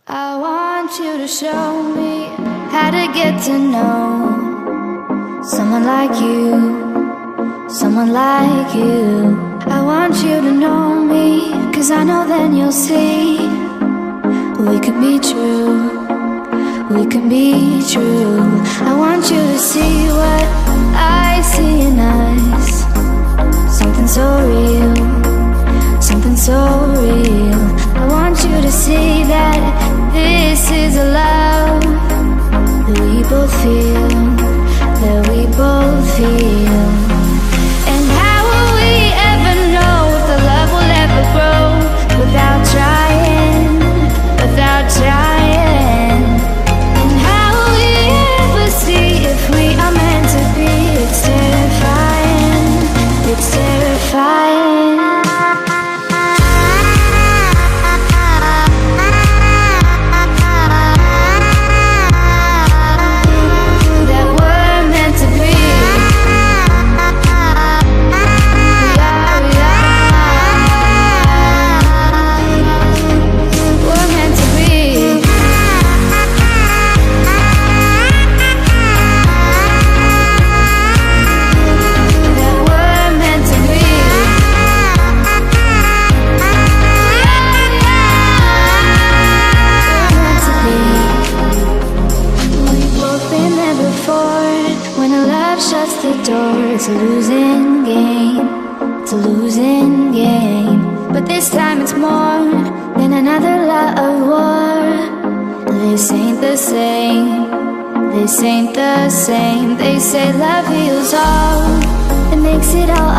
I want you to show me how to get to know someone like you, someone like you. I want you to know me, 'cause I know then you'll see we can be true, we can be true. I want you to see what I see in us, something so real, something so real. I want you to see that this is a love that we both feel, that we both feel. And how will we ever know if the love will ever grow without trying, without trying? And how will we ever see if we are meant to be? It's terrifying, it's terrifying. It's a losing game, it's a losing game. But this time it's more than another lot of war. This ain't the same, this ain't the same. They say love heals all, it makes it all